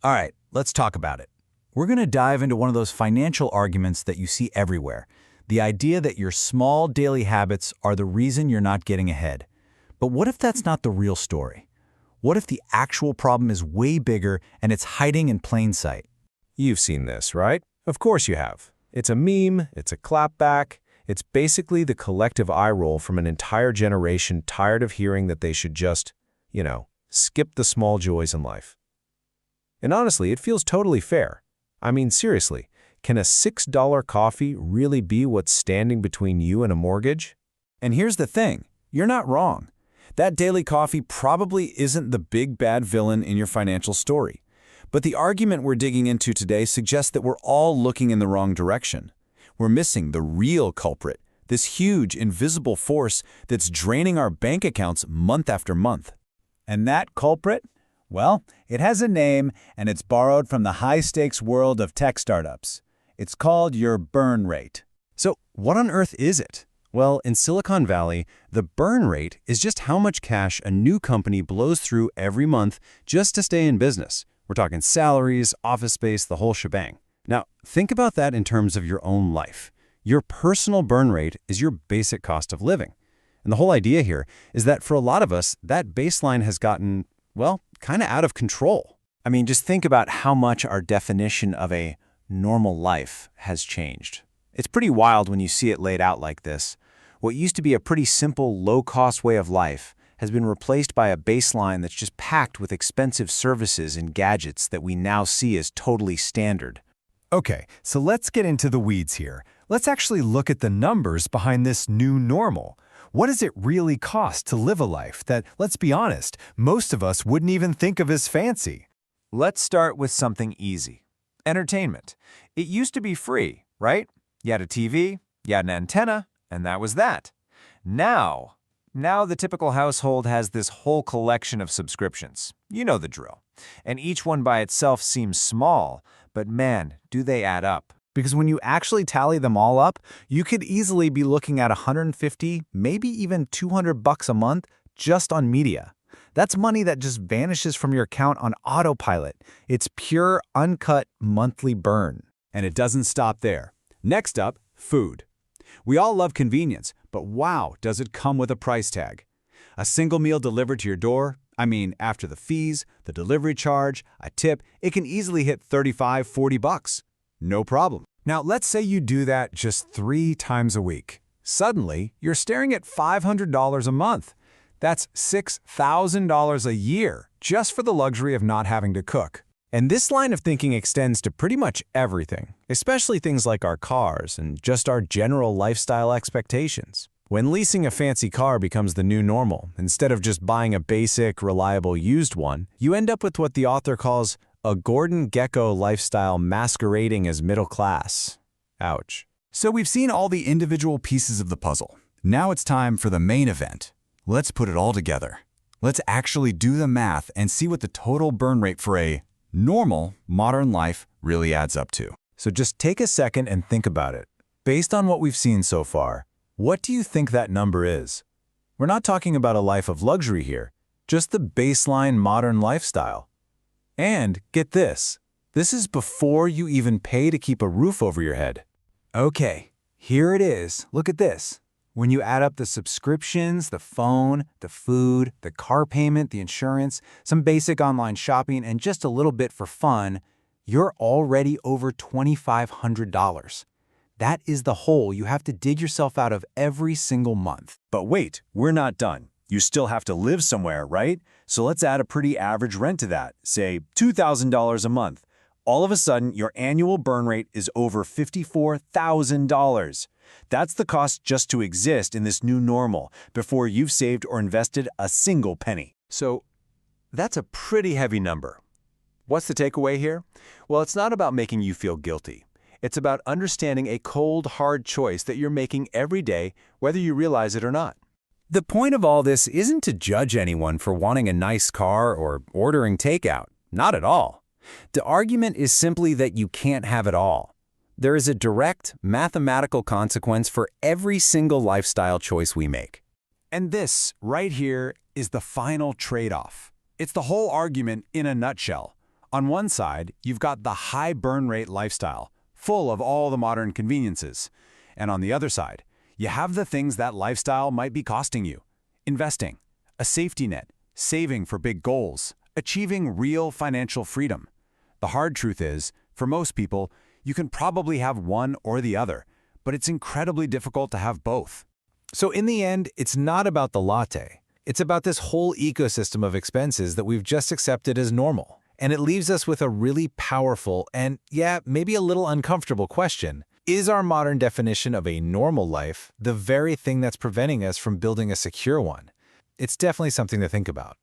All right, let's talk about it. We're going to dive into one of those financial arguments that you see everywhere, the idea that your small daily habits are the reason you're not getting ahead. But what if that's not the real story? What if the actual problem is way bigger and it's hiding in plain sight? You've seen this, right? Of course you have. It's a meme, it's a clapback, it's basically the collective eye roll from an entire generation tired of hearing that they should just, skip the small joys in life. And honestly, it feels totally fair. I mean, seriously, can a $6 coffee really be what's standing between you and a mortgage? And here's the thing, you're not wrong. That daily coffee probably isn't the big bad villain in your financial story. But the argument we're digging into today suggests that we're all looking in the wrong direction. We're missing the real culprit, this huge, invisible force that's draining our bank accounts month after month. And that culprit? Well, it has a name, and it's borrowed from the high-stakes world of tech startups. It's called your burn rate. So what on earth is it? Well, in Silicon Valley, the burn rate is just how much cash a new company blows through every month just to stay in business. We're talking salaries, office space, the whole shebang. Now, think about that in terms of your own life. Your personal burn rate is your basic cost of living. And the whole idea here is that for a lot of us, that baseline has gotten, well, kind of out of control. I mean, just think about how much our definition of a normal life has changed. It's pretty wild when you see it laid out like this. What used to be a pretty simple, low-cost way of life has been replaced by a baseline that's just packed with expensive services and gadgets that we now see as totally standard. Okay, so let's get into the weeds here. Let's actually look at the numbers behind this new normal. What does it really cost to live a life that, let's be honest, most of us wouldn't even think of as fancy? Let's start with something easy. Entertainment. It used to be free, right? You had a TV, you had an antenna, and that was that. Now the typical household has this whole collection of subscriptions. You know the drill. And each one by itself seems small, but man, do they add up. Because when you actually tally them all up, you could easily be looking at $150, maybe even $200 a month just on media. That's money that just vanishes from your account on autopilot. It's pure, uncut monthly burn. And it doesn't stop there. Next up, food. We all love convenience, but wow, does it come with a price tag. A single meal delivered to your door, after the fees, the delivery charge, a tip, it can easily hit $35, $40. No problem. Now, let's say you do that just 3 times a week. Suddenly, you're staring at $500 a month. That's $6,000 a year just for the luxury of not having to cook. And this line of thinking extends to pretty much everything, especially things like our cars and just our general lifestyle expectations. When leasing a fancy car becomes the new normal, instead of just buying a basic, reliable used one, you end up with what the author calls a Gordon Gekko lifestyle masquerading as middle class. Ouch. So we've seen all the individual pieces of the puzzle. Now it's time for the main event. Let's put it all together. Let's actually do the math and see what the total burn rate for a normal, modern life really adds up to. So just take a second and think about it. Based on what we've seen so far, what do you think that number is? We're not talking about a life of luxury here, just the baseline modern lifestyle. And get this, this is before you even pay to keep a roof over your head. Okay, here it is. Look at this. When you add up the subscriptions, the phone, the food, the car payment, the insurance, some basic online shopping, and just a little bit for fun, you're already over $2,500. That is the hole you have to dig yourself out of every single month. But wait, we're not done. You still have to live somewhere, right? So let's add a pretty average rent to that, say $2,000 a month. All of a sudden, your annual burn rate is over $54,000. That's the cost just to exist in this new normal before you've saved or invested a single penny. So that's a pretty heavy number. What's the takeaway here? Well, it's not about making you feel guilty. It's about understanding a cold, hard choice that you're making every day, whether you realize it or not. The point of all this isn't to judge anyone for wanting a nice car or ordering takeout. Not at all. The argument is simply that you can't have it all. There is a direct, mathematical consequence for every single lifestyle choice we make. And this, right here, is the final trade-off. It's the whole argument in a nutshell. On one side, you've got the high burn rate lifestyle, full of all the modern conveniences. And on the other side, you have the things that lifestyle might be costing you. Investing, a safety net, saving for big goals, achieving real financial freedom. The hard truth is, for most people, you can probably have one or the other, but it's incredibly difficult to have both. So in the end, it's not about the latte. It's about this whole ecosystem of expenses that we've just accepted as normal. And it leaves us with a really powerful and, yeah, maybe a little uncomfortable question. Is our modern definition of a normal life the very thing that's preventing us from building a secure one? It's definitely something to think about.